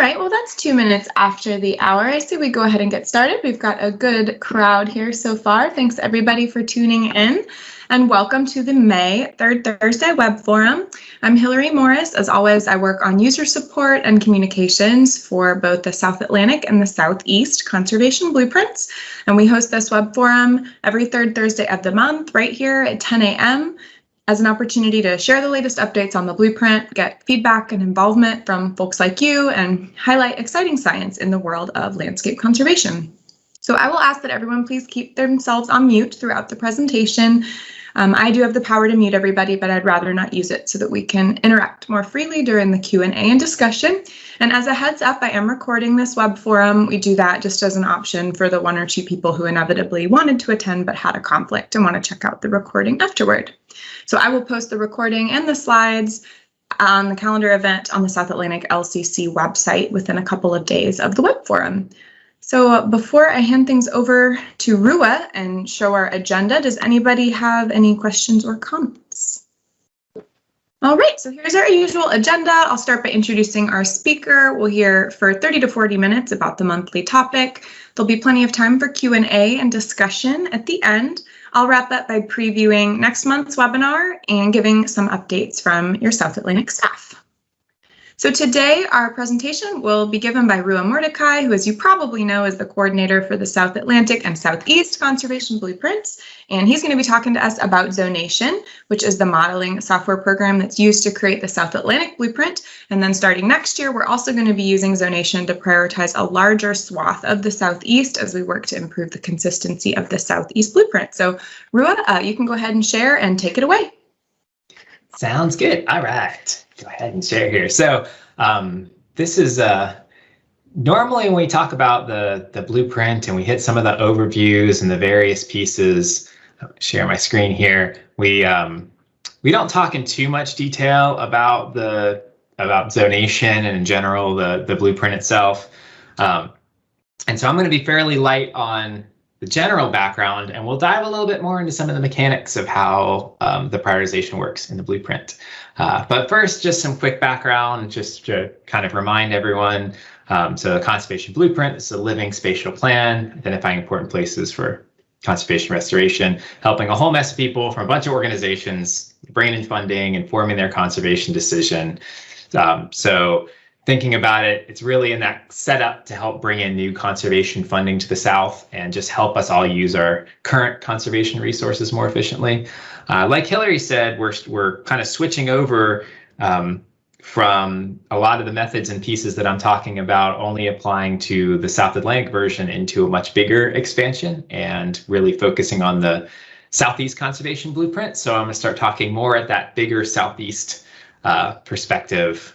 right, well, that's 2 minutes after the hour. I say we go ahead and get started. We've got a good crowd here so far. Thanks everybody for tuning in, and welcome to the May 3rd Thursday Web Forum. I'm Hillary Morris. As always, I work on user support and communications for both the South Atlantic and the Southeast Conservation Blueprints. And we host this Web Forum every third Thursday of the month right here at 10 a.m. as an opportunity to share the latest updates on the blueprint, get feedback and involvement from folks like you, and highlight exciting science in the world of landscape conservation. So I will ask that everyone please keep themselves on mute throughout the presentation. I do have the power to mute everybody, but I'd rather not use it so that we can interact more freely during the Q&A and discussion. And as a heads up, I am recording this web forum. We do that just as an option for the 1 or 2 people who inevitably wanted to attend but had a conflict and want to check out the recording afterward. So I will post the recording and the slides on the calendar event on the South Atlantic LCC website within a couple of days of the web forum. So before I hand things over to Rua and show our agenda, does anybody have any questions or comments? All right, so here's our usual agenda. I'll start by introducing our speaker. We'll hear for 30 to 40 minutes about the monthly topic. There'll be plenty of time for Q&A and discussion at the end. I'll wrap up by previewing next month's webinar and giving some updates from your South Atlantic staff. So today our presentation will be given by Rua Mordecai, who, as you probably know, is the coordinator for the South Atlantic and Southeast Conservation Blueprints. And he's going to be talking to us about Zonation, which is the modeling software program that's used to create the South Atlantic blueprint. And then starting next year, we're also going to be using Zonation to prioritize a larger swath of the Southeast as we work to improve the consistency of the Southeast blueprint. So Rua, you can go ahead and share and take it away. Sounds good. All right. Go ahead and share here. So this is normally when we talk about the blueprint and we hit some of the overviews and the various pieces. I'll share my screen here. We don't talk in too much detail about zonation and in general the blueprint itself. And so I'm going to be fairly light on the general background, and we'll dive a little bit more into some of the mechanics of how the prioritization works in the blueprint. But first, just some quick background, just to kind of remind everyone. So the conservation blueprint is a living spatial plan, identifying important places for conservation restoration, helping a whole mess of people from a bunch of organizations, bringing in funding, and forming their conservation decision. So thinking about it, it's really in that setup to help bring in new conservation funding to the South and just help us all use our current conservation resources more efficiently. Like Hillary said, we're kind of switching over from a lot of the methods and pieces that I'm talking about only applying to the South Atlantic version into a much bigger expansion and really focusing on the Southeast Conservation Blueprint. So I'm going to start talking more at that bigger Southeast perspective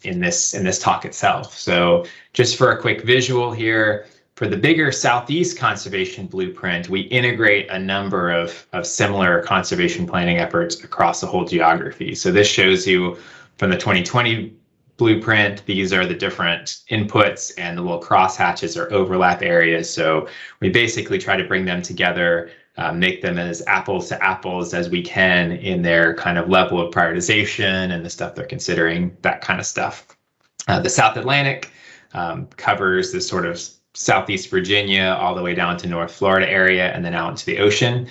in this talk itself. So just for a quick visual here, for the bigger Southeast Conservation Blueprint, we integrate a number of similar conservation planning efforts across the whole geography. So this shows you from the 2020 blueprint, these are the different inputs, and the little crosshatches are overlap areas. So we basically try to bring them together, make them as apples to apples as we can in their kind of level of prioritization and the stuff they're considering, that kind of stuff. The South Atlantic covers this sort of Southeast Virginia all the way down to North Florida area and then out into the ocean.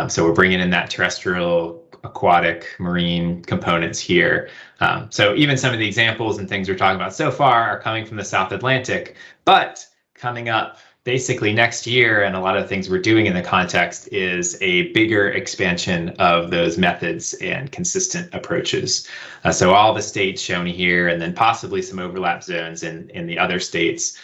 So we're bringing in that terrestrial, aquatic, marine components here. So even some of the examples and things we're talking about so far are coming from the South Atlantic, but coming up basically next year, and a lot of the things we're doing in the context is a bigger expansion of those methods and consistent approaches. So all the states shown here, and then possibly some overlap zones in the other states.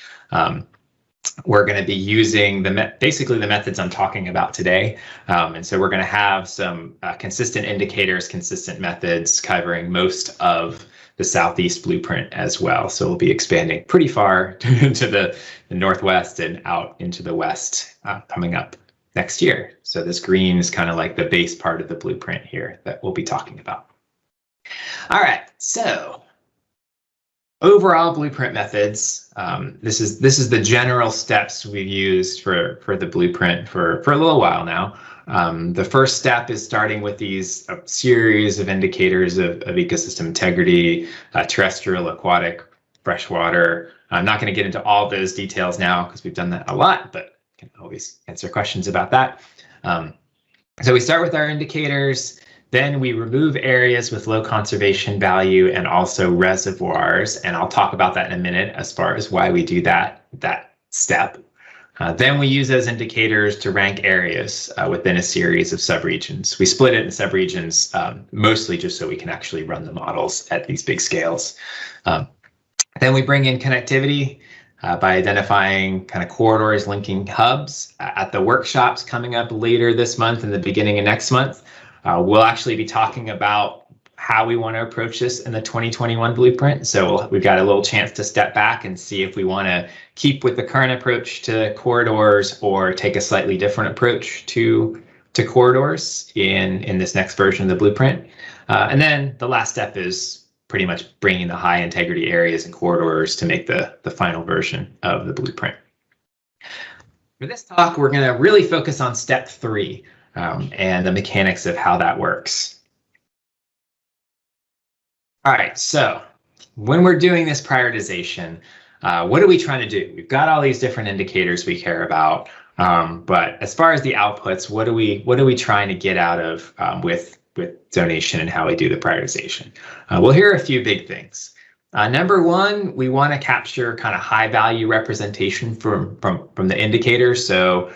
We're going to be using basically the methods I'm talking about today. And so we're going to have some consistent indicators, consistent methods covering most of the Southeast blueprint as well. So we'll be expanding pretty far to the Northwest and out into the West coming up next year. So this green is kind of like the base part of the blueprint here that we'll be talking about. All right, so overall blueprint methods. This is the general steps we've used for the blueprint for a little while now. The first step is starting with these series of indicators of ecosystem integrity, terrestrial, aquatic, freshwater. I'm not going to get into all those details now because we've done that a lot, but can always answer questions about that. So we start with our indicators, then we remove areas with low conservation value and also reservoirs, and I'll talk about that in a minute as far as why we do that step. Then we use those indicators to rank areas within a series of subregions. We split it in subregions mostly just so we can actually run the models at these big scales. Then we bring in connectivity by identifying kind of corridors linking hubs. At the workshops coming up later this month and the beginning of next month, we'll actually be talking about how we want to approach this in the 2021 blueprint. So we've got a little chance to step back and see if we want to keep with the current approach to corridors or take a slightly different approach to corridors in this next version of the blueprint. And then the last step is pretty much bringing the high integrity areas and corridors to make the final version of the blueprint. For this talk, we're going to really focus on step 3 and the mechanics of how that works. All right, so when we're doing this prioritization, what are we trying to do? We've got all these different indicators we care about, but as far as the outputs, what are we trying to get out of with Zonation and how we do the prioritization? Well, here are a few big things. Number one, we want to capture kind of high value representation from the indicators. So,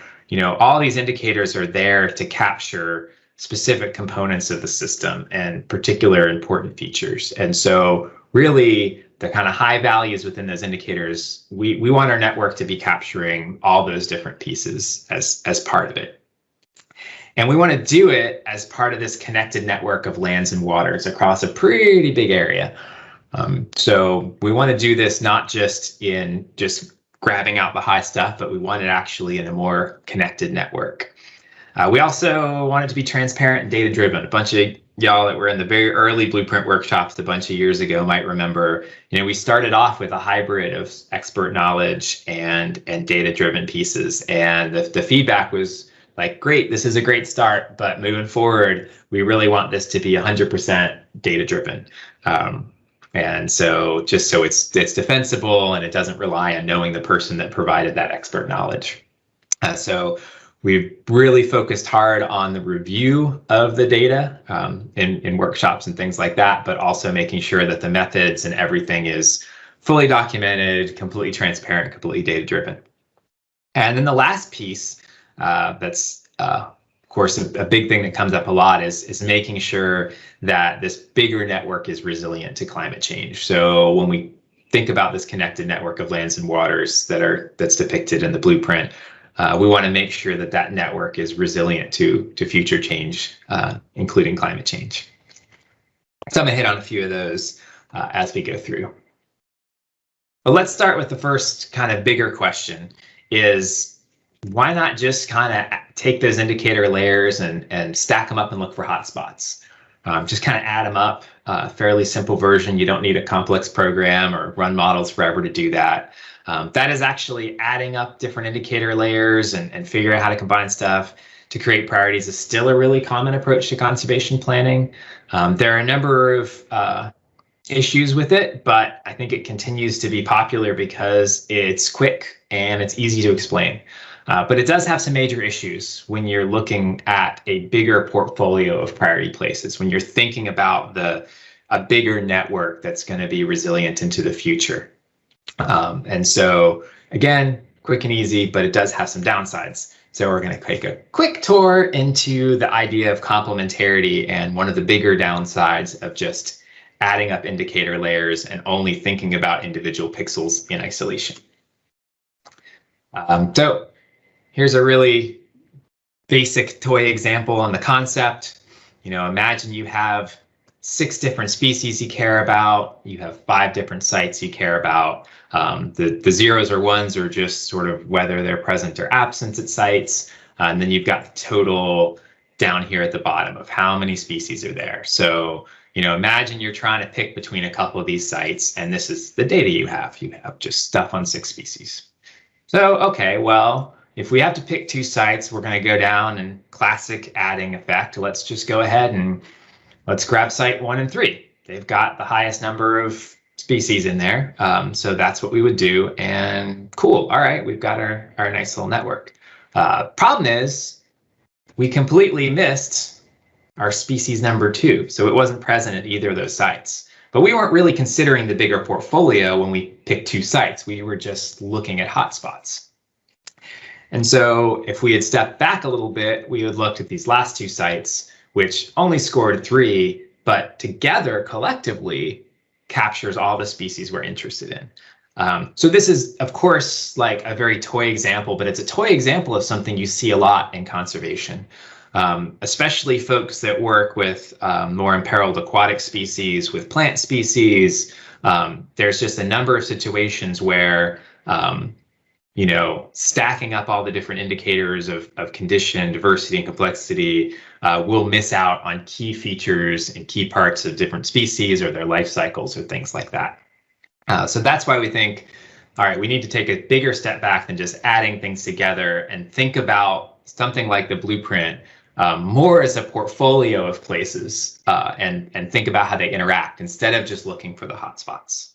all these indicators are there to capture specific components of the system and particular important features. And so really the kind of high values within those indicators, we want our network to be capturing all those different pieces as part of it. And we want to do it as part of this connected network of lands and waters across a pretty big area. So we want to do this not just in just grabbing out the high stuff, but we want it actually in a more connected network. We also want it to be transparent and data-driven. A bunch of y'all that were in the very early blueprint workshops a bunch of years ago might remember, we started off with a hybrid of expert knowledge and data-driven pieces. And the feedback was like, great, this is a great start, but moving forward, we really want this to be 100% data-driven. And so just so it's defensible and it doesn't rely on knowing the person that provided that expert knowledge. So we've really focused hard on the review of the data in workshops and things like that, but also making sure that the methods and everything is fully documented, completely transparent, completely data-driven. And then the last piece that's, of course, a big thing that comes up a lot is making sure that this bigger network is resilient to climate change. So when we think about this connected network of lands and waters that's depicted in the blueprint, we want to make sure that network is resilient to future change, including climate change. So I'm going to hit on a few of those as we go through. But let's start with the first kind of bigger question is, why not just kind of take those indicator layers and stack them up and look for hotspots? Just kind of add them up, fairly simple version. You don't need a complex program or run models forever to do that. That is actually adding up different indicator layers and figuring out how to combine stuff to create priorities is still a really common approach to conservation planning. There are a number of issues with it, but I think it continues to be popular because it's quick and it's easy to explain. But it does have some major issues when you're looking at a bigger portfolio of priority places, when you're thinking about a bigger network that's going to be resilient into the future. And so, again, quick and easy, but it does have some downsides. So we're going to take a quick tour into the idea of complementarity and one of the bigger downsides of just adding up indicator layers and only thinking about individual pixels in isolation. So here's a really basic toy example on the concept. Imagine you have 6 different species you care about. You have 5 different sites you care about. The zeros or ones are just sort of whether they're present or absent at sites. And then you've got the total down here at the bottom of how many species are there. So, imagine you're trying to pick between a couple of these sites, and this is the data you have. You have just stuff on 6 species. So, okay, well, if we have to pick 2 sites, we're going to go down in classic adding effect. Let's just go ahead and let's grab site 1 and 3. They've got the highest number of species in there. So that's what we would do. And cool. All right, we've got our nice little network. Problem is, we completely missed our species number 2. So it wasn't present at either of those sites. But we weren't really considering the bigger portfolio when we picked 2 sites. We were just looking at hotspots. And so if we had stepped back a little bit, we would look at these last 2 sites, which only scored 3, but together collectively captures all the species we're interested in. So this is, of course, like a very toy example, but it's a toy example of something you see a lot in conservation, especially folks that work with more imperiled aquatic species, with plant species. There's just a number of situations where you know, stacking up all the different indicators of condition, diversity, and complexity will miss out on key features and key parts of different species or their life cycles or things like that. So that's why we think, all right, we need to take a bigger step back than just adding things together and think about something like the blueprint more as a portfolio of places and think about how they interact instead of just looking for the hotspots.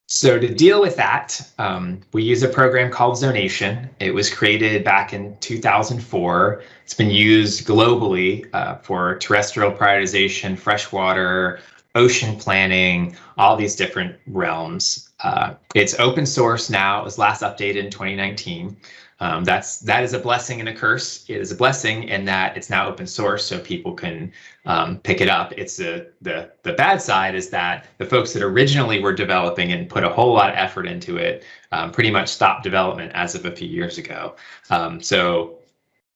So to deal with that, we use a program called Zonation. It was created back in 2004. It's been used globally for terrestrial prioritization, freshwater, ocean planning, all these different realms. It's open source now. It was last updated in 2019. That is a blessing and a curse. It is a blessing in that it's now open source, so people can pick it up. It's the bad side is that the folks that originally were developing and put a whole lot of effort into it pretty much stopped development as of a few years ago. So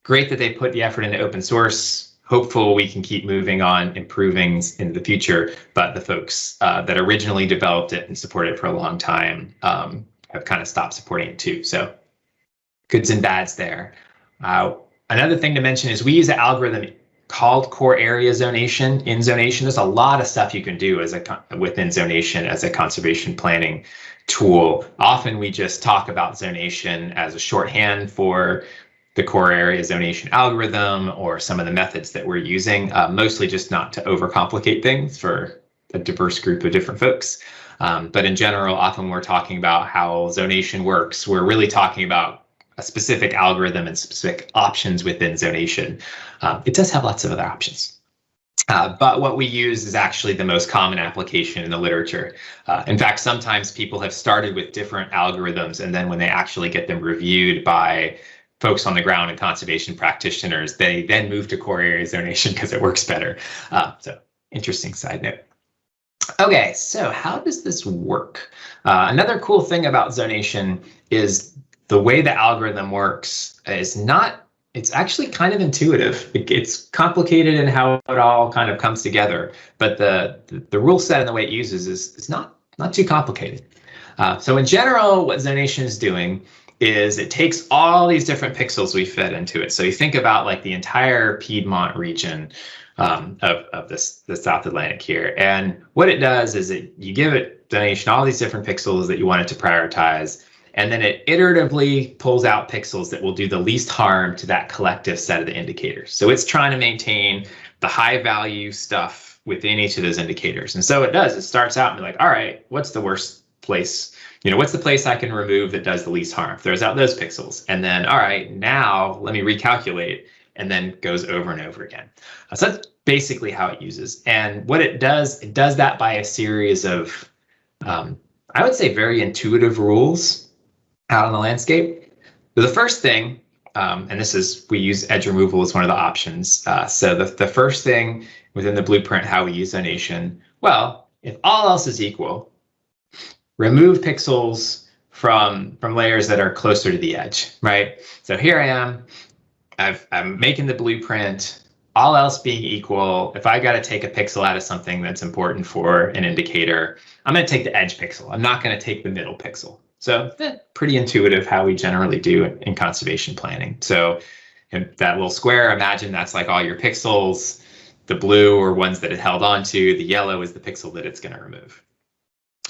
great that they put the effort into open source. Hopeful we can keep moving on, improving in the future. But the folks that originally developed it and supported it for a long time have kind of stopped supporting it too. So goods and bads there. Another thing to mention is we use an algorithm called core area zonation. In zonation, there's a lot of stuff you can do within zonation as a conservation planning tool. Often we just talk about zonation as a shorthand for the core area zonation algorithm or some of the methods that we're using, mostly just not to overcomplicate things for a diverse group of different folks. But in general, often we're talking about how zonation works. We're really talking about a specific algorithm and specific options within zonation. It does have lots of other options. But what we use is actually the most common application in the literature. In fact, sometimes people have started with different algorithms, and then when they actually get them reviewed by folks on the ground and conservation practitioners, they then move to core area zonation because it works better. So interesting side note. Okay, so how does this work? Another cool thing about zonation is the way the algorithm works is it's actually kind of intuitive. It's complicated in how it all kind of comes together, but the rule set and the way it uses is not too complicated. So in general, what Zonation is doing is it takes all these different pixels we fed into it. So you think about like the entire Piedmont region of the South Atlantic here. And what it does is you give it Zonation all these different pixels that you want it to prioritize. And then it iteratively pulls out pixels that will do the least harm to that collective set of the indicators. So it's trying to maintain the high value stuff within each of those indicators. And so it starts out and be like, all right, what's the worst place? What's the place I can remove that does the least harm? Throws out those pixels. And then, all right, now let me recalculate, and then goes over and over again. So that's basically how it uses. And what it does that by a series of, I would say, very intuitive rules out on the landscape. So the first thing, and we use edge removal as one of the options. So the first thing within the blueprint, how we use Zonation, well, if all else is equal, remove pixels from layers that are closer to the edge, right? So here I am, I'm making the blueprint, all else being equal. If I got to take a pixel out of something that's important for an indicator, I'm going to take the edge pixel. I'm not going to take the middle pixel. So pretty intuitive how we generally do in conservation planning. So in that little square, imagine that's like all your pixels. The blue are ones that it held onto. The yellow is the pixel that it's going to remove.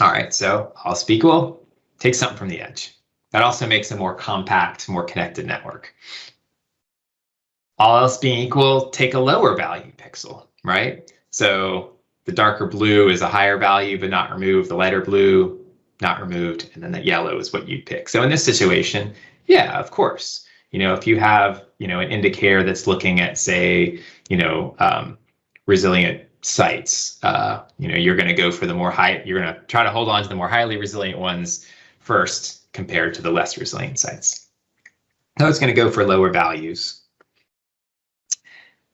All right, so all else equal, take something from the edge. That also makes a more compact, more connected network. All else being equal, take a lower value pixel, right? So the darker blue is a higher value but not removed, the lighter blue not removed, and then the yellow is what you'd pick. So in this situation, yeah, of course, if you have, an indicator that's looking at, say, resilient sites, you're going to go for you're going to try to hold on to the more highly resilient ones first compared to the less resilient sites. So it's going to go for lower values.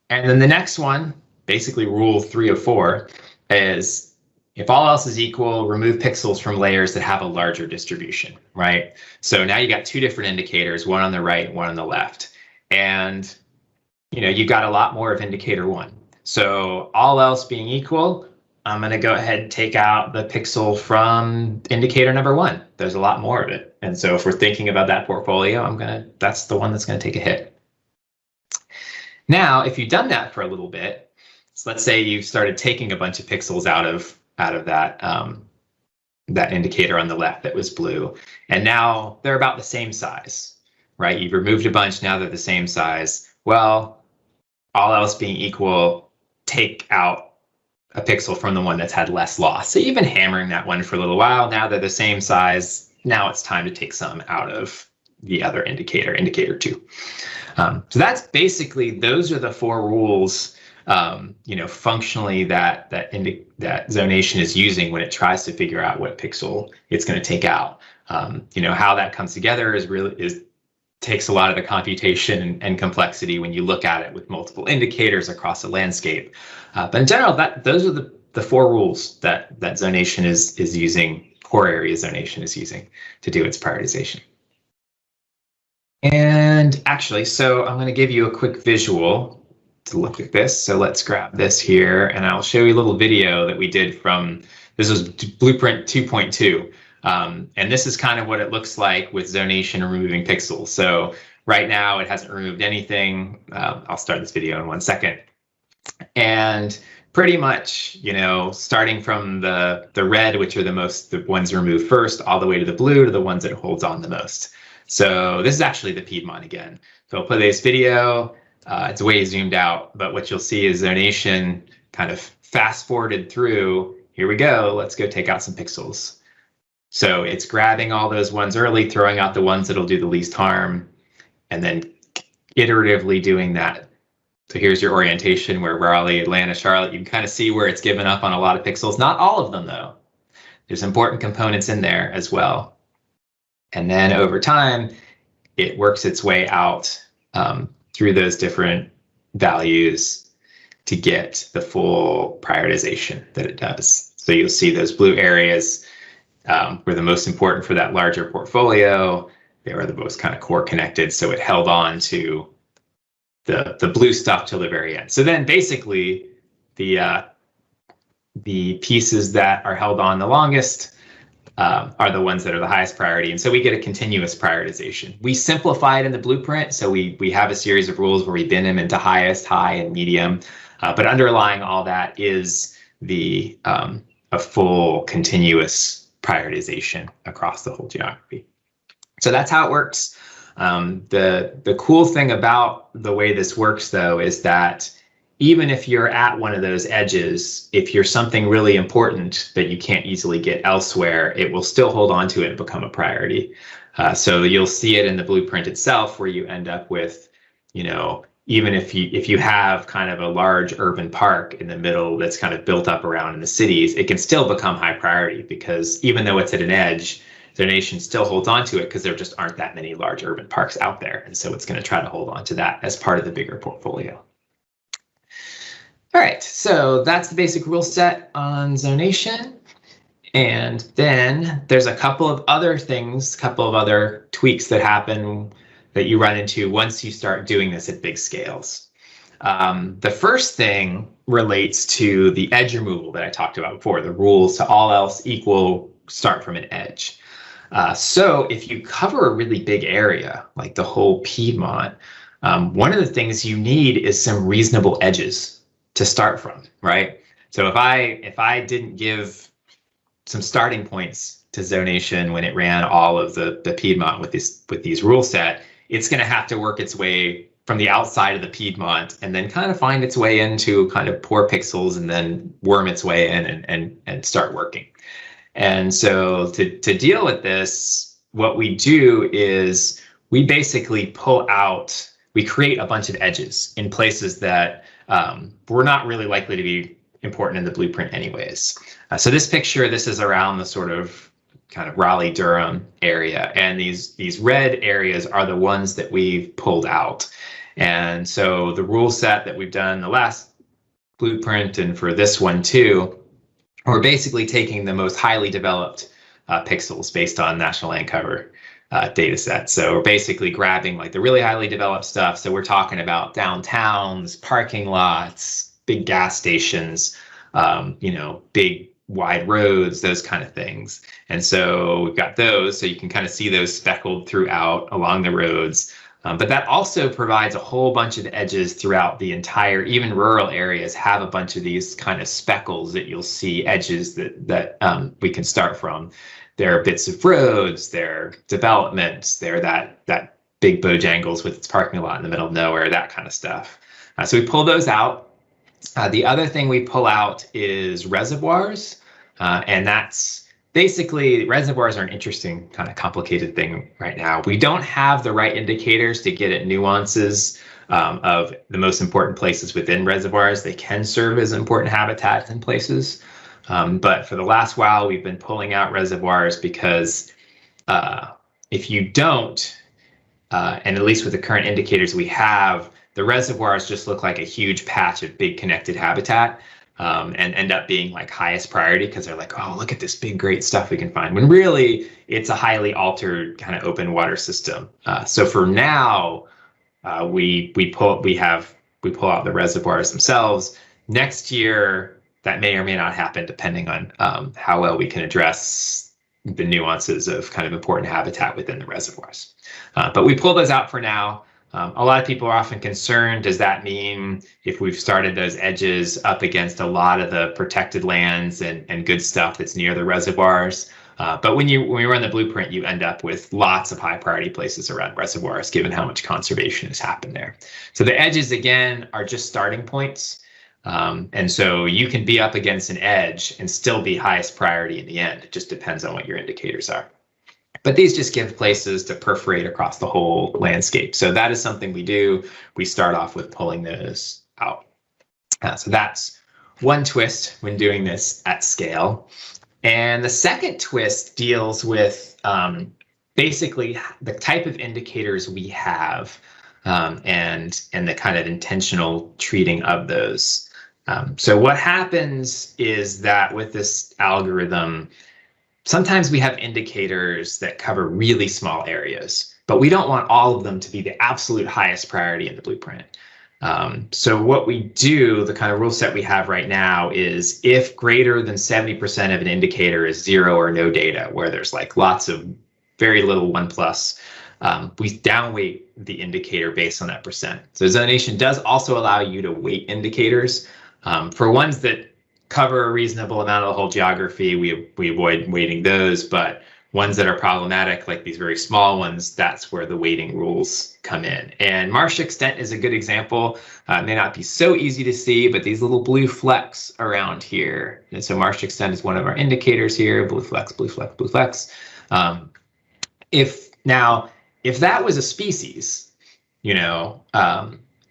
And then the next one, basically rule 3 of 4, is if all else is equal, remove pixels from layers that have a larger distribution, right? So now you got 2 different indicators, one on the right, one on the left. And, you've got a lot more of indicator 1. So all else being equal, I'm going to go ahead and take out the pixel from indicator number 1. There's a lot more of it. And so if we're thinking about that portfolio, that's the one that's going to take a hit. Now, if you've done that for a little bit, so let's say you've started taking a bunch of pixels out of that indicator on the left that was blue, and now they're about the same size, right? You've removed a bunch, now they're the same size. Well, all else being equal, take out a pixel from the one that's had less loss. So you've been hammering that one for a little while. Now they're the same size. Now it's time to take some out of the other indicator, indicator 2. So that's basically, those are the 4 rules, functionally that Zonation is using when it tries to figure out what pixel it's going to take out. How that comes together takes a lot of the computation and complexity when you look at it with multiple indicators across a landscape. But in general, those are the 4 rules that Zonation is using, core area Zonation is using to do its prioritization. And actually, so I'm going to give you a quick visual to look at this. So let's grab this here, and I'll show you a little video that we did this was Blueprint 2.2. And this is kind of what it looks like with Zonation removing pixels. So right now it hasn't removed anything. I'll start this video in 1 second. And pretty much, starting from the red, which are the ones removed first, all the way to the blue, to the ones that it holds on the most. So this is actually the Piedmont again. So I'll play this video. It's way zoomed out, but what you'll see is Zonation kind of fast forwarded through. Here we go. Let's go take out some pixels. So it's grabbing all those ones early, throwing out the ones that'll do the least harm, and then iteratively doing that. So here's your orientation where Raleigh, Atlanta, Charlotte, you can kind of see where it's given up on a lot of pixels. Not all of them, though. There's important components in there as well. And then over time, it works its way out through those different values to get the full prioritization that it does. So you'll see those blue areas were the most important for that larger portfolio. They were the most kind of core connected. So it held on to the blue stuff till the very end. So then basically the pieces that are held on the longest are the ones that are the highest priority. And so we get a continuous prioritization. We simplify it in the blueprint. So we have a series of rules where we bin them into highest, high, and medium. But underlying all that is a full continuous prioritization across the whole geography. So that's how it works. The cool thing about the way this works, though, is that even if you're at one of those edges, if you're something really important that you can't easily get elsewhere, it will still hold on to it and become a priority. So you'll see it in the blueprint itself, where you end up with, even if you have kind of a large urban park in the middle that's kind of built up around in the cities, it can still become high priority, because even though it's at an edge, Zonation still holds on to it because there just aren't that many large urban parks out there. And so it's going to try to hold on to that as part of the bigger portfolio. All right, so that's the basic rule set on Zonation. And then there's a couple of other things, a couple of other tweaks that happen that you run into once you start doing this at big scales. The first thing relates to the edge removal that I talked about before, the rules to all else equal, start from an edge. So if you cover a really big area, like the whole Piedmont, one of the things you need is some reasonable edges to start from, right? So if I didn't give some starting points to Zonation when it ran all of the Piedmont with these rule set, it's going to have to work its way from the outside of the Piedmont and then kind of find its way into kind of poor pixels and then worm its way in and start working. And so to deal with this, what we do is we basically we create a bunch of edges in places that were not really likely to be important in the blueprint anyways. So this picture, this is around the sort of kind of Raleigh-Durham area. And these red areas are the ones that we've pulled out. And so the rule set that we've done the last blueprint and for this one too, we're basically taking the most highly developed pixels based on National Land Cover data set. So we're basically grabbing like the really highly developed stuff. So we're talking about downtowns, parking lots, big gas stations, big wide roads, those kind of things. And so we've got those, so you can kind of see those speckled throughout along the roads. But that also provides a whole bunch of edges throughout the entire, even rural areas have a bunch of these kind of speckles that you'll see, edges that we can start from. There are bits of roads, there are developments, there are that big Bojangles with its parking lot in the middle of nowhere, that kind of stuff. So we pull those out. The other thing we pull out is reservoirs, and that's basically, reservoirs are an interesting kind of complicated thing right now. We don't have the right indicators to get at nuances of the most important places within reservoirs. They can serve as important habitats in places, but for the last while, we've been pulling out reservoirs because if you don't, and at least with the current indicators we have, the reservoirs just look like a huge patch of big connected habitat and end up being like highest priority because they're like, oh, look at this big, great stuff we can find, when really it's a highly altered kind of open water system. So for now, we pull out the reservoirs themselves. Next year, that may or may not happen depending on how well we can address the nuances of kind of important habitat within the reservoirs. But we pull those out for now. A lot of people are often concerned, does that mean if we've started those edges up against a lot of the protected lands and good stuff that's near the reservoirs? But when we run the blueprint, you end up with lots of high priority places around reservoirs, given how much conservation has happened there. So the edges, again, are just starting points. And so you can be up against an edge and still be highest priority in the end. It just depends on what your indicators are. But these just give places to perforate across the whole landscape. So that is something we do. We start off with pulling those out. So that's one twist when doing this at scale. And the second twist deals with basically the type of indicators we have and the kind of intentional treating of those. So what happens is that with this algorithm, sometimes we have indicators that cover really small areas, but we don't want all of them to be the absolute highest priority in the blueprint. So what we do, the kind of rule set we have right now is if greater than 70% of an indicator is 0 or no data, where there's like lots of very little 1+, we downweight the indicator based on that percent. So zonation does also allow you to weight indicators. For ones that cover a reasonable amount of the whole geography, we avoid weighting those, but ones that are problematic, like these very small ones, that's where the weighting rules come in. And marsh extent is a good example. It may not be so easy to see, but these little blue flecks around here. And so marsh extent is one of our indicators here, blue flecks, blue fleck, blue flecks. If that was a species,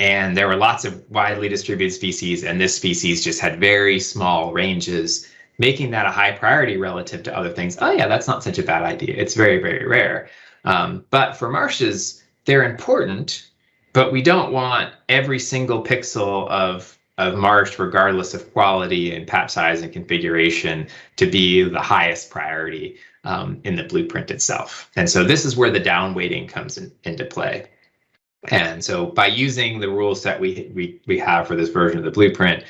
and there were lots of widely distributed species, and this species just had very small ranges, making that a high priority relative to other things. Oh yeah, that's not such a bad idea. It's very, very rare. But for marshes, they're important, but we don't want every single pixel of marsh, regardless of quality and patch size and configuration, to be the highest priority in the blueprint itself. And so this is where the down weighting comes into play. And so by using the rule set we have for this version of the blueprint,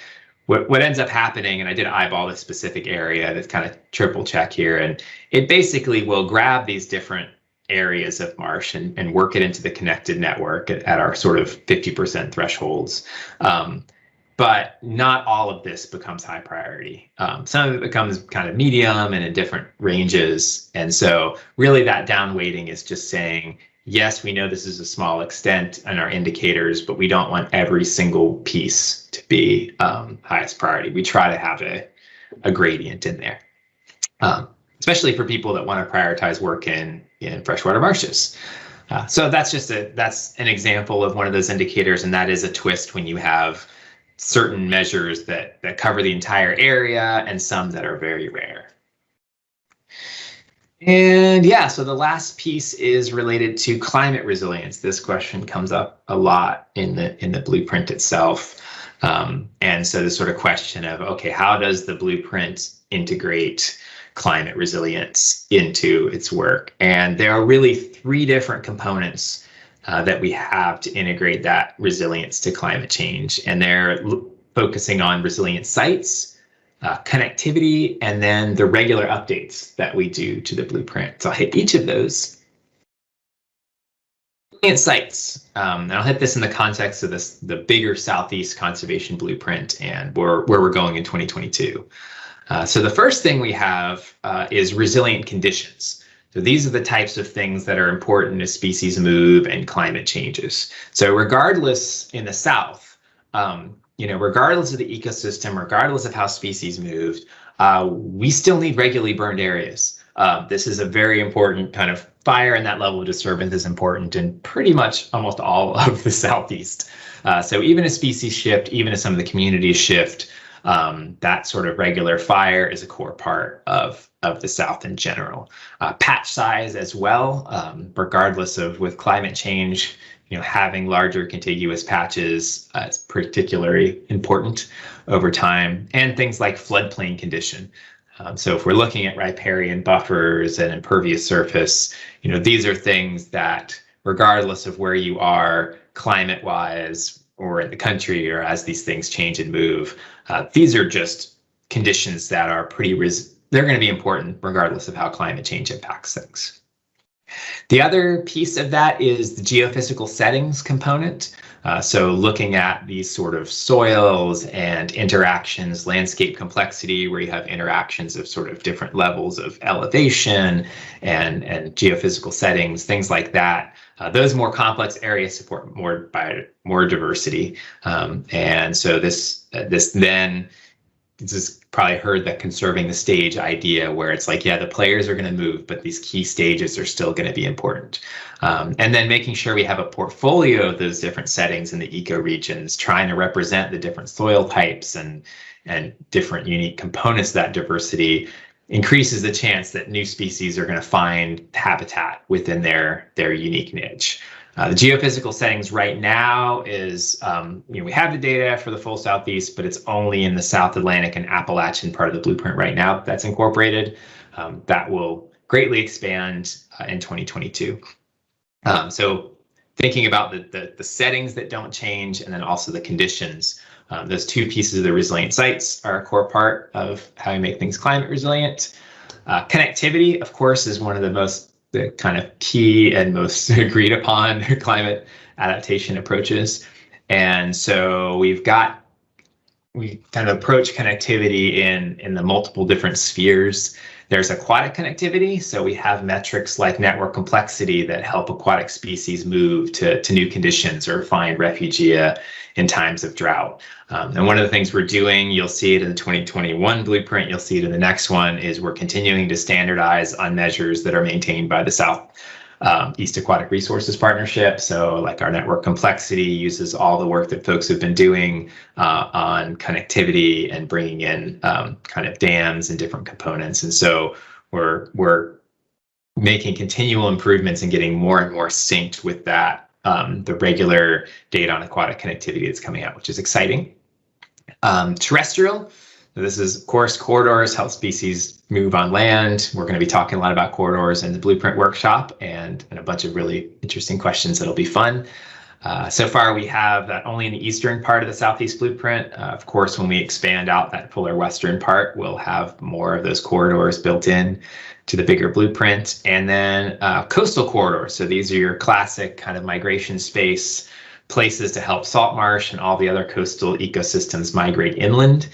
what ends up happening, and I did eyeball this specific area, that's kind of triple check here, and it basically will grab these different areas of marsh and work it into the connected network at our sort of 50% thresholds. But not all of this becomes high priority. Some of it becomes kind of medium and in different ranges. And so really that down weighting is just saying, yes, we know this is a small extent in our indicators, but we don't want every single piece to be highest priority. We try to have a gradient in there, especially for people that want to prioritize work in freshwater marshes. So that's an example of one of those indicators, and that is a twist when you have certain measures that cover the entire area and some that are very rare. And yeah, so the last piece is related to climate resilience. This question comes up a lot in the blueprint itself. And so the sort of question of, okay, how does the blueprint integrate climate resilience into its work? And there are really 3 different components that we have to integrate that resilience to climate change. And they're focusing on resilient sites, connectivity, and then the regular updates that we do to the blueprint. So I'll hit each of those. Resilient sites, and I'll hit this in the context of the bigger Southeast Conservation Blueprint and where we're going in 2022. So the first thing we have is resilient conditions. So these are the types of things that are important as species move and climate changes. So regardless in the South, regardless of the ecosystem, regardless of how species moved, we still need regularly burned areas. This is a very important kind of fire, and that level of disturbance is important in pretty much almost all of the Southeast. So even as species shift, even as some of the communities shift, that sort of regular fire is a core part of the South in general. Patch size as well, regardless of with climate change, having larger contiguous patches is particularly important over time, and things like floodplain condition. So if we're looking at riparian buffers and impervious surface, these are things that, regardless of where you are climate-wise or in the country, or as these things change and move, these are just conditions that are they're going to be important regardless of how climate change impacts things. The other piece of that is the geophysical settings component. So looking at these sort of soils and interactions, landscape complexity, where you have interactions of sort of different levels of elevation and geophysical settings, things like that. Those more complex areas support more diversity. And so this is probably heard that conserving the stage idea, where it's like, yeah, the players are going to move, but these key stages are still going to be important. And then making sure we have a portfolio of those different settings in the ecoregions, trying to represent the different soil types and different unique components of that diversity, increases the chance that new species are going to find habitat within their unique niche. The geophysical settings right now is, we have the data for the full Southeast, but it's only in the South Atlantic and Appalachian part of the blueprint right now that's incorporated. That will greatly expand in 2022. So thinking about the settings that don't change, and then also the conditions. Those 2 pieces of the resilient sites are a core part of how we make things climate resilient. Connectivity, of course, is one of the kind of key and most agreed upon climate adaptation approaches. And so we kind of approach connectivity in the multiple different spheres. There's aquatic connectivity. So we have metrics like network complexity that help aquatic species move to new conditions or find refugia in times of drought. And one of the things we're doing, you'll see it in the 2021 blueprint, you'll see it in the next one, is we're continuing to standardize on measures that are maintained by the Southeast Aquatic Resources Partnership. So like our network complexity uses all the work that folks have been doing on connectivity and bringing in kind of dams and different components. And so we're making continual improvements and getting more and more synced with that, the regular data on aquatic connectivity that's coming out, which is exciting. Terrestrial, this is, of course, corridors help species move on land. We're going to be talking a lot about corridors in the blueprint workshop, and a bunch of really interesting questions that'll be fun. So far, we have that only in the eastern part of the Southeast blueprint. Of course, when we expand out that fuller western part, we'll have more of those corridors built in to the bigger blueprint. And then coastal corridors. So these are your classic kind of migration space places to help salt marsh and all the other coastal ecosystems migrate inland.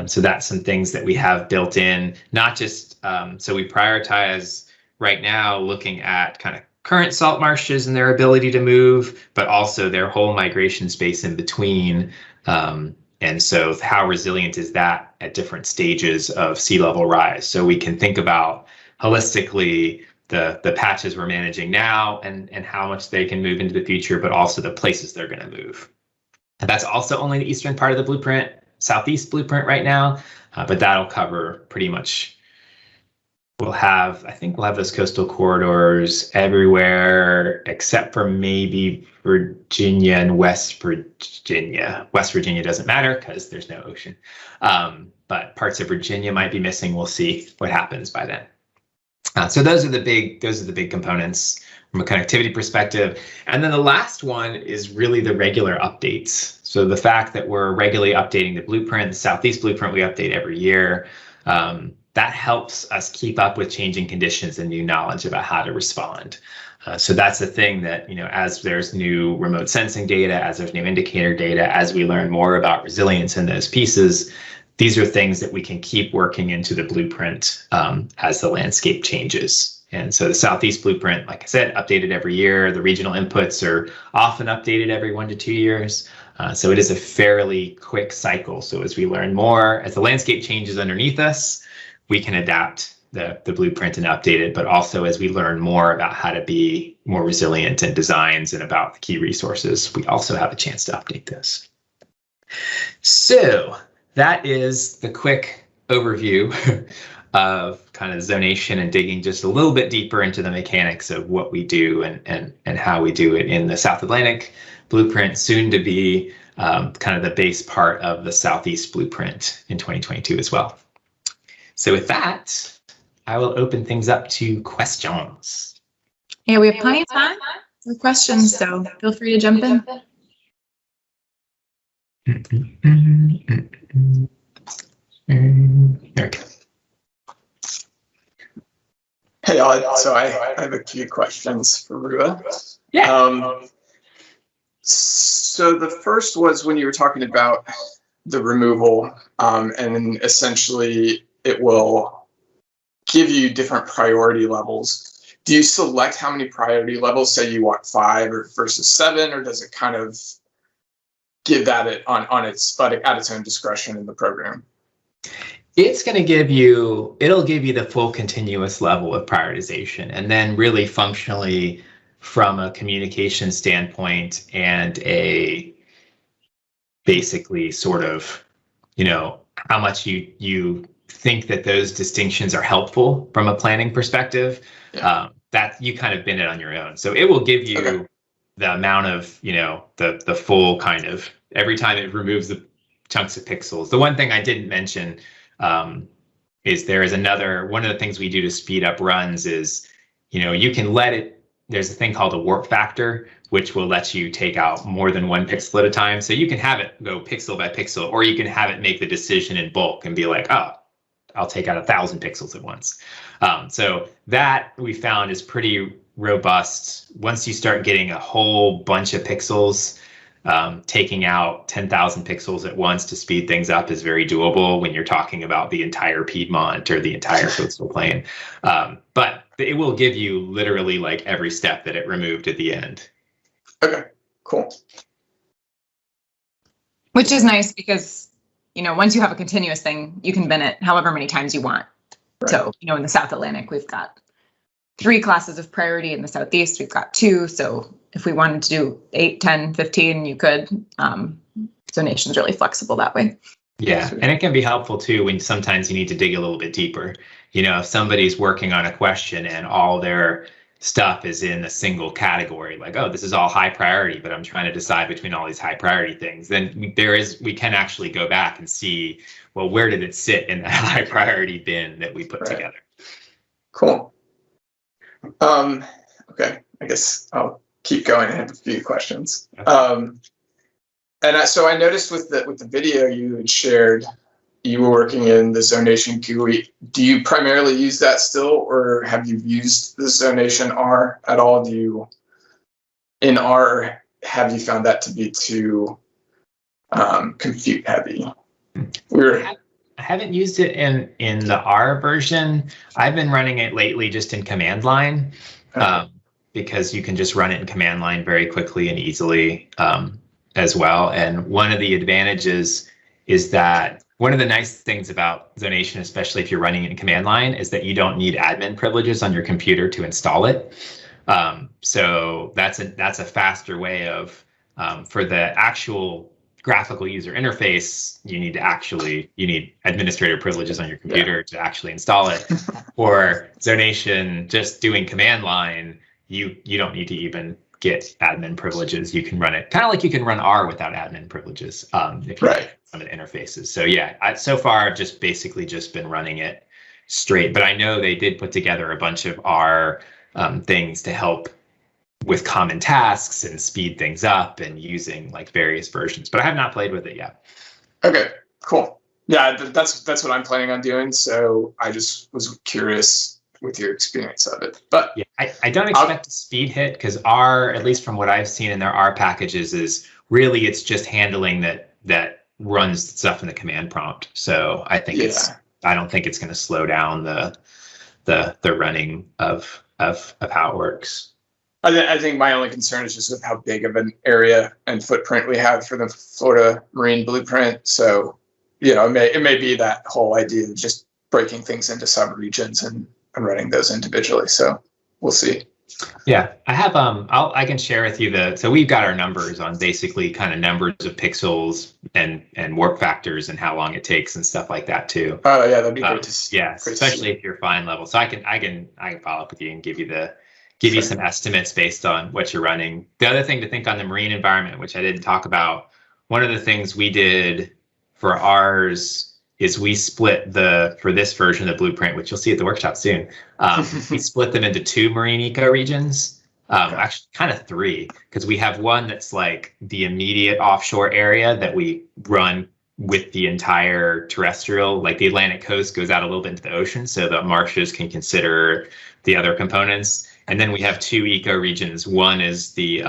So that's some things that we have built in, not just, so we prioritize right now looking at kind of current salt marshes and their ability to move, but also their whole migration space in between. And so how resilient is that at different stages of sea level rise? So we can think about holistically the patches we're managing now and how much they can move into the future, but also the places they're going to move. And that's also only the eastern part of the blueprint, southeast blueprint right now, but that'll cover pretty much. I think we'll have those coastal corridors everywhere except for maybe Virginia and West Virginia. West Virginia doesn't matter because there's no ocean. But parts of Virginia might be missing. We'll see what happens by then. So those are the big components from a connectivity perspective. And then the last one is really the regular updates. So the fact that we're regularly updating the blueprint, the Southeast blueprint we update every year, that helps us keep up with changing conditions and new knowledge about how to respond. So that's the thing that, as there's new remote sensing data, as there's new indicator data, as we learn more about resilience in those pieces, these are things that we can keep working into the blueprint as the landscape changes. And so the Southeast blueprint, like I said, updated every year. The regional inputs are often updated every 1 to 2 years. So it is a fairly quick cycle. So as we learn more, as the landscape changes underneath us, we can adapt the blueprint and update it, but also as we learn more about how to be more resilient in designs and about the key resources, we also have a chance to update this. So that is the quick overview of kind of zonation and digging just a little bit deeper into the mechanics of what we do and how we do it in the South Atlantic blueprint, soon to be kind of the base part of the Southeast blueprint in 2022 as well. So with that, I will open things up to questions. Yeah, we have plenty of time for questions, so feel free to jump in. There we go. Hey, so I have a few questions for Rua. Yeah. So the first was when you were talking about the removal, and essentially it will give you different priority levels. Do you select how many priority levels? Say you want 5 versus 7, or does it kind of give that at its own discretion in the program? It's going to give you, it'll give you the full continuous level of prioritization, and then really functionally from a communication standpoint and a basically sort of, how much you think that those distinctions are helpful from a planning perspective, that you kind of bin it on your own. So it will give you the amount of, the full kind of, every time it removes the chunks of pixels. The one thing I didn't mention is there is one of the things we do to speed up runs is, you can let it, there's a thing called a warp factor, which will let you take out more than 1 pixel at a time. So you can have it go pixel by pixel, or you can have it make the decision in bulk and be like, oh, I'll take out 1,000 pixels at once. So that we found is pretty robust. Once you start getting a whole bunch of pixels, taking out 10,000 pixels at once to speed things up is very doable when you're talking about the entire Piedmont or the entire coastal plain. But it will give you literally like every step that it removed at the end. Okay, cool. Which is nice because, once you have a continuous thing, you can bin it however many times you want. Right. So, in the South Atlantic, we've got 3 classes of priority. In the Southeast, we've got 2. So if we wanted to do 8, 10, 15, you could. Zonation's really flexible that way. Yeah, and it can be helpful too when sometimes you need to dig a little bit deeper. If somebody's working on a question and all their stuff is in a single category, like, oh, this is all high priority, but I'm trying to decide between all these high priority things, then we can actually go back and see, well, where did it sit in that high priority bin that we put together? Cool. Okay, I guess I'll keep going. I have a few questions. Okay. So I noticed with the video you had shared, you were working in the Zonation GUI. Do you primarily use that still, or have you used the Zonation R at all? In R, have you found that to be too compute heavy? I haven't used it in the R version. I've been running it lately just in command line. because you can just run it in command line very quickly and easily as well. And one of the advantages is that one of the nice things about Zonation, especially if you're running it in command line, is that you don't need admin privileges on your computer to install it. So that's a faster way of, for the actual graphical user interface, you need administrator privileges on your computer to actually install it. For Zonation, just doing command line, you don't need to even get admin privileges. You can run it kind of like you can run R without admin privileges if you have some of the interfaces. So yeah, so far I've just basically just been running it straight, but I know they did put together a bunch of R things to help with common tasks and speed things up and using like various versions, but I have not played with it yet. Okay, cool. Yeah, that's what I'm planning on doing. So I just was curious with your experience of it. But yeah, I don't expect a speed hit because R, at least from what I've seen in their R packages, is really it's just handling that runs stuff in the command prompt. So I think I don't think it's going to slow down the running of how it works. I think my only concern is just with how big of an area and footprint we have for the Florida Marine Blueprint. So, it may be that whole idea of just breaking things into subregions and running those individually. So we'll see. Yeah, I have I can share with you so we've got our numbers on basically kind of numbers of pixels and warp factors and how long it takes and stuff like that too. Oh yeah, that'd be great to see. Yeah, especially if you're fine level. So I can follow up with you and give you some estimates based on what you're running. The other thing to think on the marine environment, which I didn't talk about, one of the things we did for ours is we split for this version of the blueprint, which you'll see at the workshop soon. We split them into 2 marine ecoregions, actually kind of 3, because we have one that's like the immediate offshore area that we run with the entire terrestrial, like the Atlantic coast goes out a little bit into the ocean, so the marshes can consider the other components. And then we have 2 ecoregions. One is the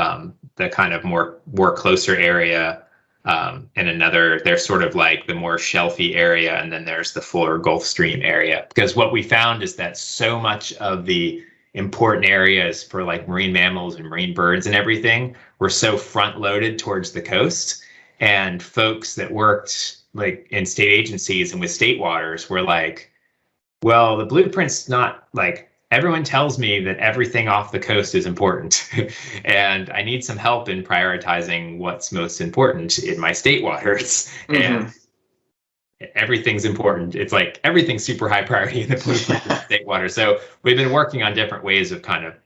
kind of more closer area, and another, they're sort of like the more shelfy area, and then there's the fuller Gulf Stream area. Because what we found is that so much of the important areas for like marine mammals and marine birds and everything were so front loaded towards the coast, and folks that worked like in state agencies and with state waters were like, well, the blueprint's not like, everyone tells me that everything off the coast is important and I need some help in prioritizing what's most important in my state waters. And everything's important. It's like everything's super high priority in the blueprint in state water. So we've been working on different ways of kind of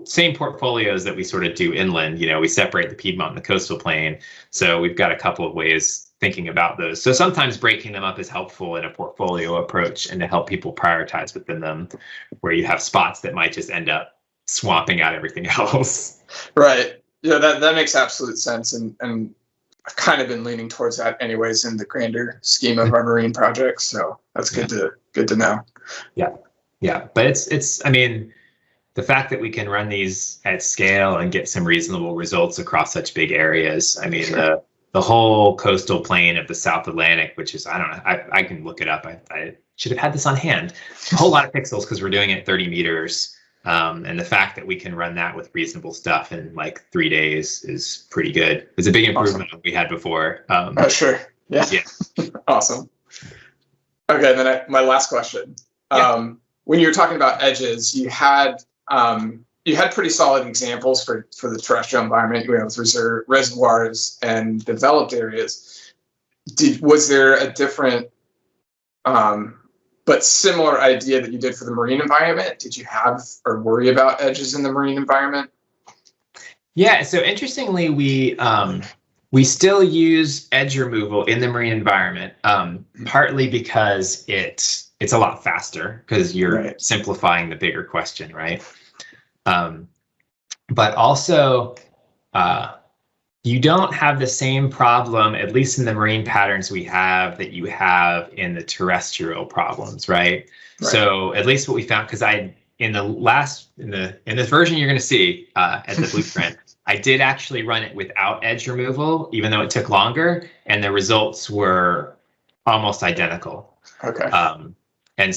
same portfolios that we sort of do inland. We separate the Piedmont and the coastal plain. So we've got a couple of ways thinking about those. So sometimes breaking them up is helpful in a portfolio approach and to help people prioritize within them, where you have spots that might just end up swamping out everything else. Right. Yeah, that makes absolute sense. And I've kind of been leaning towards that anyways in the grander scheme of our marine projects. So that's good to know. Yeah. Yeah. But it's I mean, the fact that we can run these at scale and get some reasonable results across such big areas. I mean, the whole coastal plain of the South Atlantic, which is, I don't know, I can look it up. I should have had this on hand. A whole lot of pixels because we're doing it at 30 meters. And the fact that we can run that with reasonable stuff in like 3 days is pretty good. It's a big improvement that we had before. Sure. Yeah. Awesome. Okay, then my last question. When you were talking about edges, you had pretty solid examples for the terrestrial environment. With reservoirs and developed areas. Was there a different but similar idea that you did for the marine environment? Did you have or worry about edges in the marine environment? Yeah, so interestingly, we still use edge removal in the marine environment, partly because it's a lot faster because you're simplifying the bigger question, right? But also, you don't have the same problem, at least in the marine patterns we have, that you have in the terrestrial problems, right? So at least what we found, because in this version you're going to see at the blueprint, I did actually run it without edge removal, even though it took longer, and the results were almost identical. Okay. And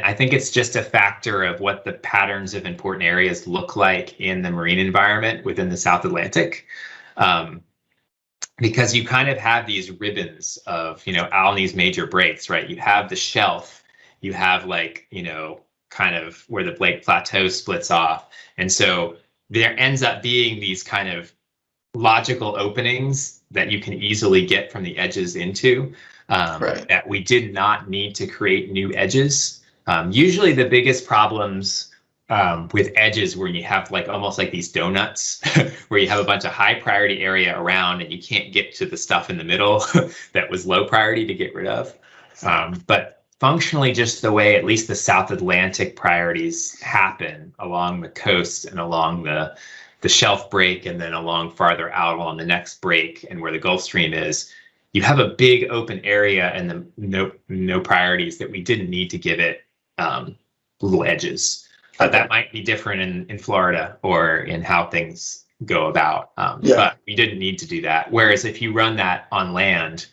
I think it's just a factor of what the patterns of important areas look like in the marine environment within the South Atlantic. Because you kind of have these ribbons of, on these major breaks, right? You have the shelf, you have kind of where the Blake Plateau splits off. And so there ends up being these kind of logical openings that you can easily get from the edges into, that we did not need to create new edges. Usually the biggest problems with edges where you have almost like these donuts where you have a bunch of high priority area around and you can't get to the stuff in the middle that was low priority to get rid of. But functionally, just the way at least the South Atlantic priorities happen along the coast and along the shelf break and then along farther out along the next break and where the Gulf Stream is, you have a big open area and the no priorities that we didn't need to give it little edges. That might be different in Florida or in how things go about. But we didn't need to do that. Whereas if you run that on land,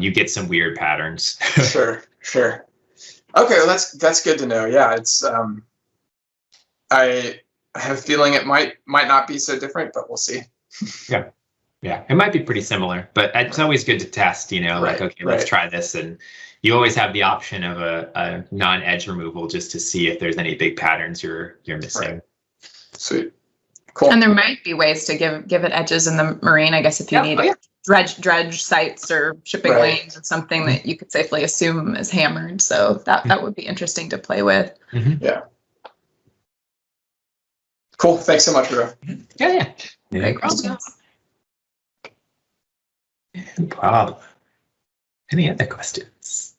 you get some weird patterns. Sure. Okay, well that's good to know. Yeah, it's I have a feeling it might not be so different, but we'll see. Yeah, it might be pretty similar, but it's always good to test, let's try this. And you always have the option of a non-edge removal just to see if there's any big patterns you're missing. Right. Sweet. Cool. And there might be ways to give it edges in the marine, I guess, if you need dredge sites or shipping lanes or something that you could safely assume is hammered. So that would be interesting to play with. Mm-hmm. Yeah. Cool. Thanks so much, Rua. Yeah. Great questions. No problem. Any other questions?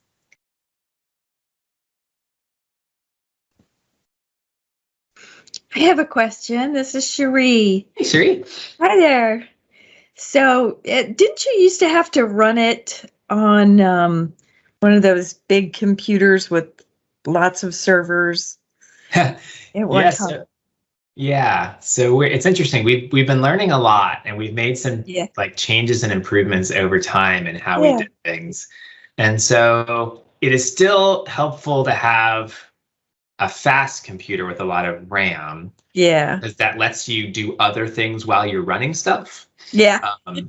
I have a question. This is Cherie. Hey, Cherie. Hi there. So, didn't you used to have to run it on one of those big computers with lots of servers at one time? Yeah. So it's interesting. We've been learning a lot, and we've made some changes and improvements over time in how we did things. And so it is still helpful to have a fast computer with a lot of RAM. Yeah. Because that lets you do other things while you're running stuff. Yeah.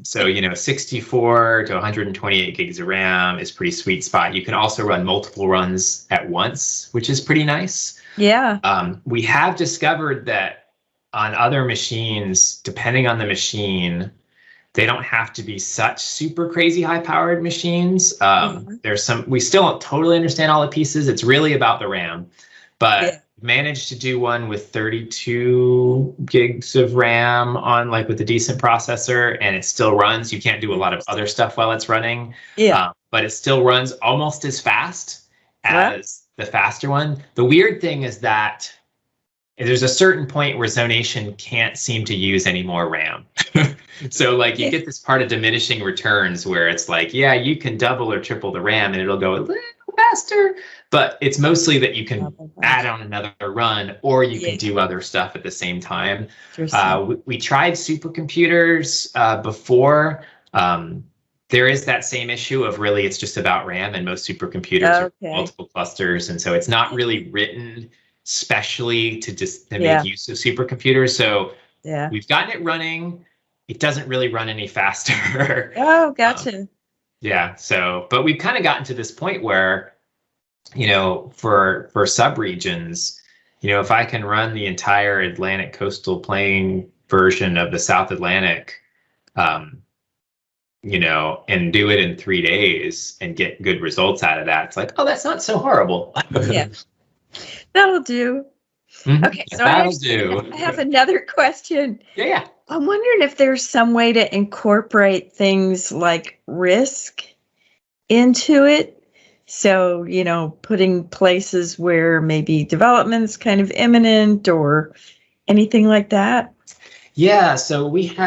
So 64 to 128 gigs of RAM is pretty sweet spot. You can also run multiple runs at once, which is pretty nice. Yeah. We have discovered that on other machines, depending on the machine, they don't have to be such super crazy high-powered machines. We still don't totally understand all the pieces. It's really about the RAM, but managed to do one with 32 gigs of RAM on with a decent processor, and it still runs. You can't do a lot of other stuff while it's running. But it still runs almost as fast as the faster one. The weird thing is that there's a certain point where Zonation can't seem to use any more RAM. So you get this part of diminishing returns where it's you can double or triple the RAM and it'll go a little faster, but it's mostly that you can add on another run or you can do other stuff at the same time. We tried supercomputers before. There is that same issue of really it's just about RAM, and most supercomputers are multiple clusters, and so it's not really written specially to make use of supercomputers. So we've gotten it running. It doesn't really run any faster. Oh, gotcha. But we've kind of gotten to this point where, for subregions, if I can run the entire Atlantic coastal plain version of the South Atlantic, and do it in 3 days and get good results out of that, it's that's not so horrible. That'll do. Mm-hmm. Okay, so I have another question. Yeah. I'm wondering if there's some way to incorporate things like risk into it. So, putting places where maybe development's kind of imminent or anything like that. Yeah, so it's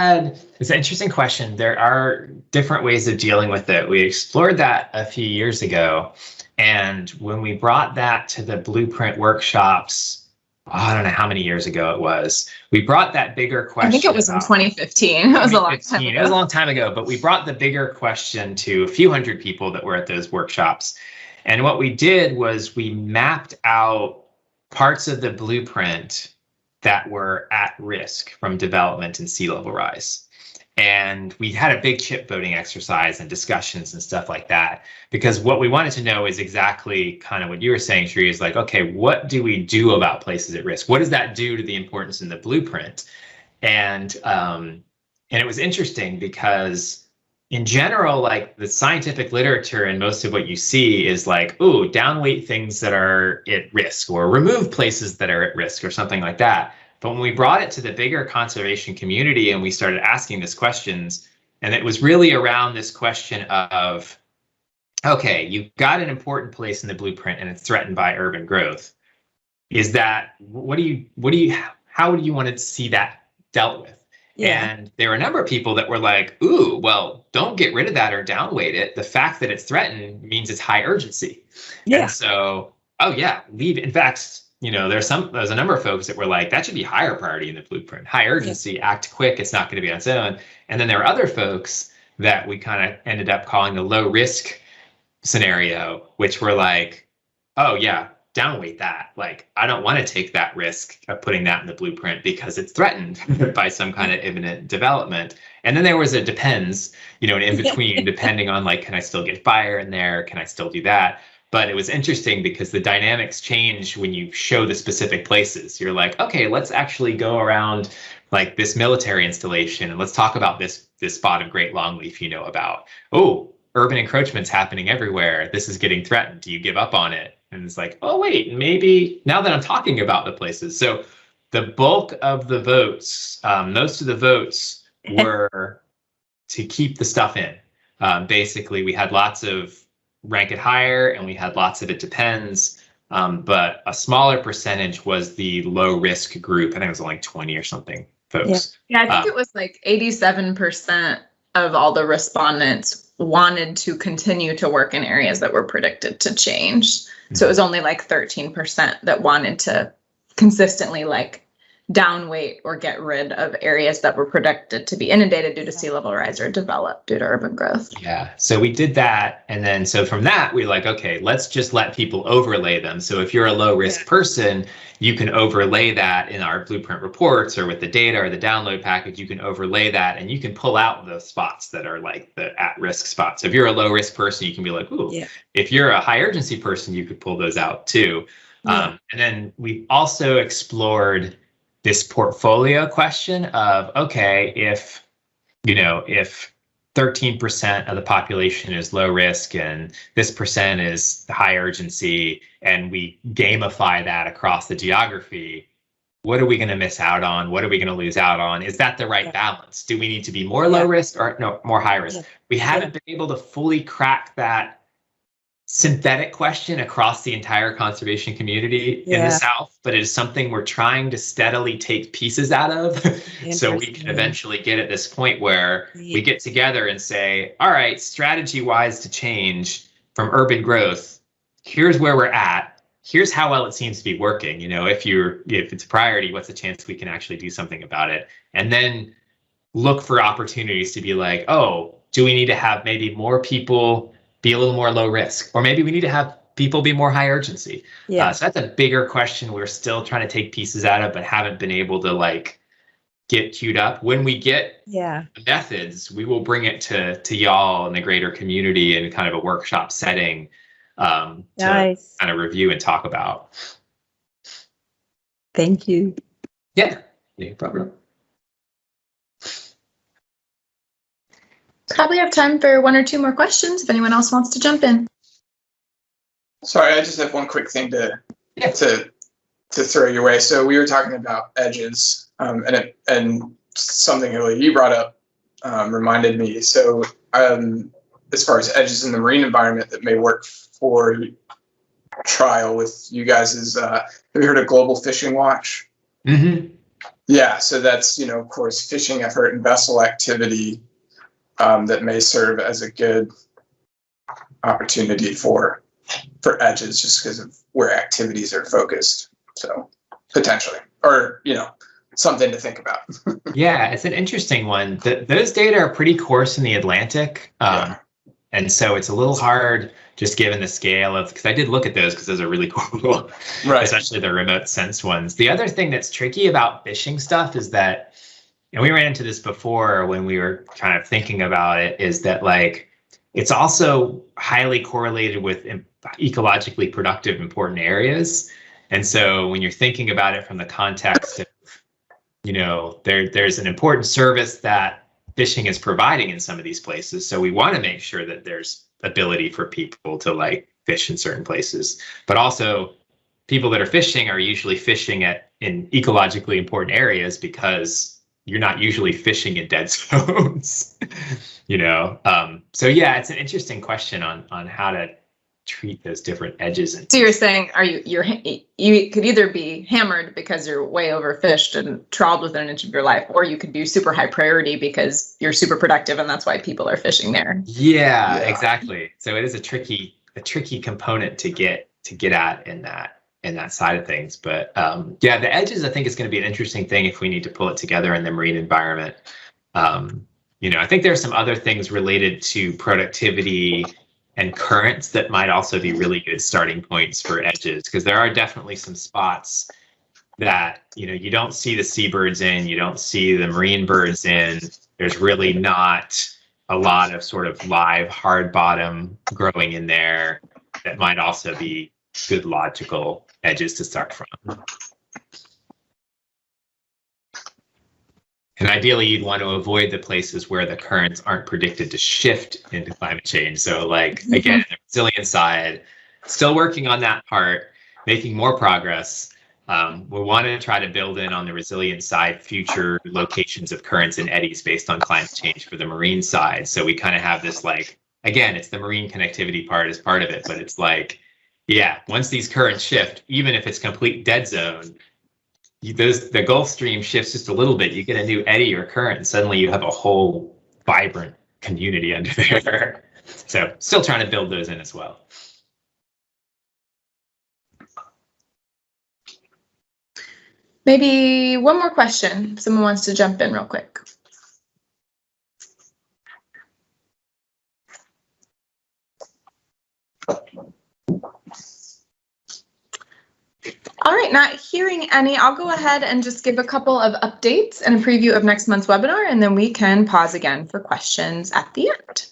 an interesting question. There are different ways of dealing with it. We explored that a few years ago. And when we brought that to the Blueprint workshops, I don't know how many years ago it was, we brought that bigger question. I think it was in 2015. It was a long time ago. It was a long time ago, but we brought the bigger question to a few hundred people that were at those workshops. And what we did was we mapped out parts of the blueprint that were at risk from development and sea level rise. And we had a big chip voting exercise and discussions and stuff like that, because what we wanted to know is exactly kind of what you were saying, Sri, is like, okay, what do we do about places at risk? What does that do to the importance in the blueprint? And it was interesting because in general, like the scientific literature and most of what you see is like, ooh, downweight things that are at risk or remove places that are at risk or something like that. But when we brought it to the bigger conservation community and we started asking these questions, and it was really around this question of, okay, you've got an important place in the blueprint and it's threatened by urban growth. Is that, how would you want to see that dealt with? Yeah. And there were a number of people that were like, ooh, well, don't get rid of that or downweight it. The fact that it's threatened means it's high urgency. Yeah. And so, oh yeah, leave. In fact, there's a number of folks that were like, that should be higher priority in the blueprint, high urgency, act quick. It's not going to be on its own. And then there were other folks that we kind of ended up calling the low risk scenario, which were like, oh yeah, downweight that. Like, I don't want to take that risk of putting that in the blueprint because it's threatened by some kind of imminent development. And then there was a depends, an in between, depending on like, can I still get fire in there? Can I still do that? But it was interesting because the dynamics change when you show the specific places. You're like, okay, let's actually go around like this military installation and let's talk about this spot of great longleaf you know about. Oh, urban encroachment's happening everywhere. This is getting threatened. Do you give up on it? And it's like, oh, wait, maybe now that I'm talking about the places. So the bulk of the votes, most of the votes were to keep the stuff in. Basically, we had lots of rank it higher and we had lots of it depends. But a smaller percentage was the low risk group. I think it was only 20 or something folks. Yeah, I think it was like 87% of all the respondents wanted to continue to work in areas that were predicted to change. So it was only like 13% that wanted to consistently like downweight or get rid of areas that were predicted to be inundated due to sea level rise or develop due to urban growth. Yeah, so we did that. And then so from that, we're like, okay, let's just let people overlay them. So if you're a low risk person, you can overlay that in our blueprint reports or with the data or the download package, you can overlay that and you can pull out the spots that are like the at-risk spots. So if you're a low risk person, you can be like, ooh, if you're a high urgency person, you could pull those out too. And then we also explored this portfolio question of, okay, if 13% of the population is low risk and this percent is high urgency, and we gamify that across the geography, what are we going to miss out on? What are we going to lose out on? Is that the right balance? Do we need to be more low risk or no, more high risk? We haven't been able to fully crack that synthetic question across the entire conservation community in the South, but it is something we're trying to steadily take pieces out of so we can eventually get at this point where we get together and say, all right, strategy wise to change from urban growth, here's where we're at. Here's how well it seems to be working. If it's a priority, what's the chance we can actually do something about it? And then look for opportunities to be like, oh, do we need to have maybe more people be a little more low risk, or maybe we need to have people be more high urgency. So that's a bigger question we're still trying to take pieces out of, but haven't been able to like get queued up. When we get the methods, we will bring it to y'all in the greater community in kind of a workshop setting to kind of review and talk about. Thank you. Yeah, no problem. Probably have time for one or two more questions if anyone else wants to jump in. Sorry, I just have one quick thing to throw your way. So we were talking about edges, and something Hilly you brought up reminded me. So as far as edges in the marine environment that may work for trial with you guys is, have you heard of Global Fishing Watch? Mm-hmm. Yeah, so that's of course fishing effort and vessel activity. That may serve as a good opportunity for edges just because of where activities are focused. So potentially, or, something to think about. Yeah, it's an interesting one. Those data are pretty coarse in the Atlantic. And so it's a little hard just given the scale of, because I did look at those because those are really cool, Right. especially the remote sense ones. The other thing that's tricky about fishing stuff is that, and we ran into this before when we were kind of thinking about it, is that like, it's also highly correlated with ecologically productive important areas. And so when you're thinking about it from the context of, you know, there's an important service that fishing is providing in some of these places. So we want to make sure that there's ability for people to like fish in certain places, but also people that are fishing are usually fishing in ecologically important areas because you're not usually fishing in dead zones, you know? So yeah, it's an interesting question on how to treat those different edges. And so you're saying, you could either be hammered because you're way overfished and trawled within an inch of your life, or you could be super high priority because you're super productive and that's why people are fishing there. Yeah, exactly. So it is a tricky component to get at in that side of things. But yeah, the edges I think is going to be an interesting thing if we need to pull it together in the marine environment. You know, I think there are some other things related to productivity and currents that might also be really good starting points for edges, because there are definitely some spots that, you know, you don't see the seabirds in, you don't see the marine birds in. There's really not a lot of sort of live hard bottom growing in there that might also be good logical edges to start from. And ideally, you'd want to avoid the places where the currents aren't predicted to shift into climate change. So like, again, the resilient side, still working on that part, making more progress. We want to try to build in on the resilient side future locations of currents and eddies based on climate change for the marine side. So we kind of have this like, again, it's the marine connectivity part as part of it, but it's like, yeah, once these currents shift, even if it's complete dead zone, the Gulf Stream shifts just a little bit, you get a new eddy or current, and suddenly you have a whole vibrant community under there. So still trying to build those in as well. Maybe one more question. If someone wants to jump in real quick. All right, not hearing any, I'll go ahead and just give a couple of updates and a preview of next month's webinar, and then we can pause again for questions at the end.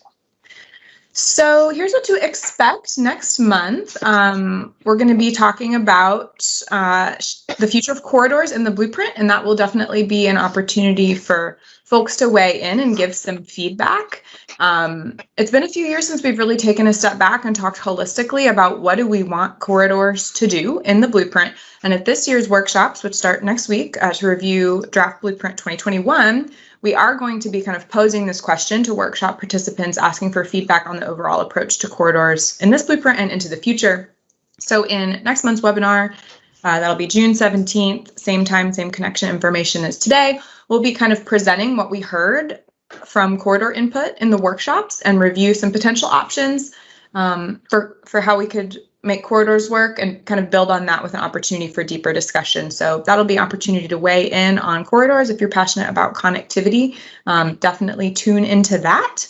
So here's what to expect next month. We're going to be talking about the future of corridors in the blueprint, and that will definitely be an opportunity for folks to weigh in and give some feedback. It's been a few years since we've really taken a step back and talked holistically about what do we want corridors to do in the blueprint. And at this year's workshops, which start next week to review Draft Blueprint 2021, we are going to be kind of posing this question to workshop participants, asking for feedback on the overall approach to corridors in this blueprint and into the future. So in next month's webinar, that'll be June 17th, same time, same connection information as today, we'll be kind of presenting what we heard from corridor input in the workshops and review some potential options for how we could make corridors work and kind of build on that with an opportunity for deeper discussion. So that'll be an opportunity to weigh in on corridors. If you're passionate about connectivity, definitely tune into that.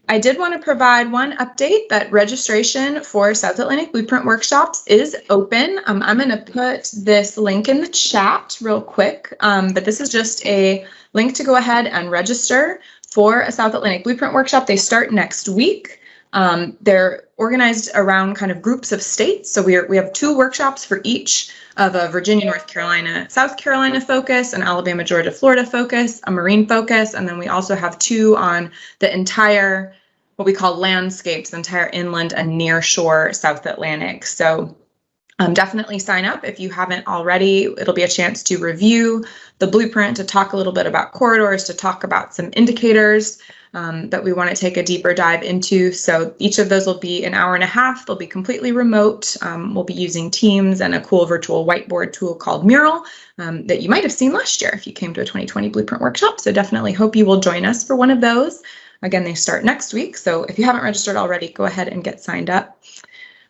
I did want to provide one update that registration for South Atlantic Blueprint workshops is open. I'm going to put this link in the chat real quick, but this is just a link to go ahead and register for a South Atlantic Blueprint workshop. They start next week. They're organized around kind of groups of states. So we have 2 workshops for each of a Virginia, North Carolina, South Carolina focus, an Alabama, Georgia, Florida focus, a marine focus, and then we also have 2 on the entire, what we call landscapes, the entire inland and near shore South Atlantic. So definitely sign up if you haven't already. It'll be a chance to review the blueprint, to talk a little bit about corridors, to talk about some indicators that we want to take a deeper dive into. So each of those will be an hour and a half. They'll be completely remote. We'll be using Teams and a cool virtual whiteboard tool called Mural that you might have seen last year if you came to a 2020 Blueprint workshop. So definitely hope you will join us for one of those. Again, they start next week. So if you haven't registered already, go ahead and get signed up.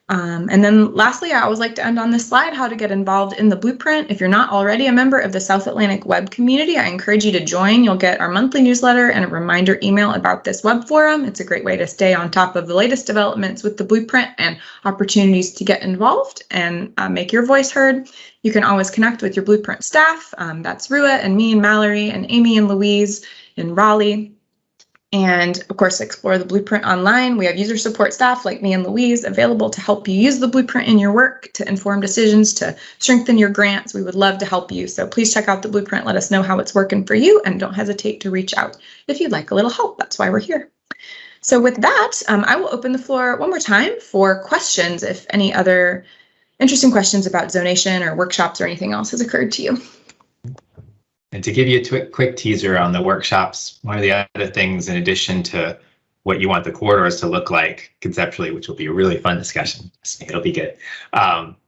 And then lastly, I always like to end on this slide, how to get involved in the Blueprint. If you're not already a member of the South Atlantic Web community, I encourage you to join. You'll get our monthly newsletter and a reminder email about this web forum. It's a great way to stay on top of the latest developments with the Blueprint and opportunities to get involved and make your voice heard. You can always connect with your Blueprint staff. That's Rua and me and Mallory and Amy and Louise in Raleigh. And of course, explore the Blueprint online. We have user support staff like me and Louise available to help you use the Blueprint in your work, to inform decisions, to strengthen your grants. We would love to help you. So please check out the Blueprint. Let us know how it's working for you, and don't hesitate to reach out if you'd like a little help. That's why we're here. So with that, I will open the floor one more time for questions, if any other interesting questions about zonation or workshops or anything else has occurred to you. And to give you a quick teaser on the workshops, one of the other things, in addition to what you want the corridors to look like conceptually, which will be a really fun discussion, it'll be good.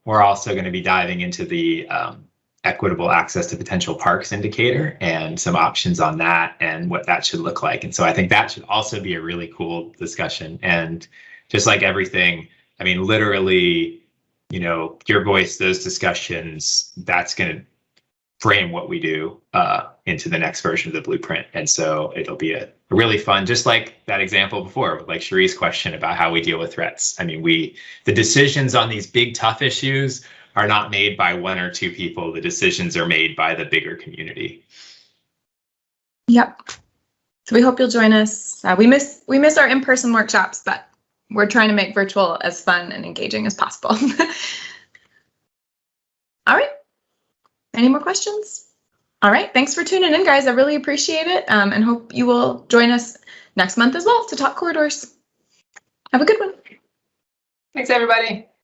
We're also going to be diving into the equitable access to potential parks indicator and some options on that and what that should look like. And so I think that should also be a really cool discussion. And just like everything, I mean, literally, you know, your voice, those discussions, that's going to frame what we do into the next version of the Blueprint. And so it'll be a really fun, just like that example before, like Cherie's question about how we deal with threats. I mean, the decisions on these big, tough issues are not made by one or two people. The decisions are made by the bigger community. Yep. So we hope you'll join us. We miss our in-person workshops, but we're trying to make virtual as fun and engaging as possible. All right. Any more questions? All right. Thanks for tuning in, guys. I really appreciate it, and hope you will join us next month as well to talk corridors. Have a good one. Thanks, everybody.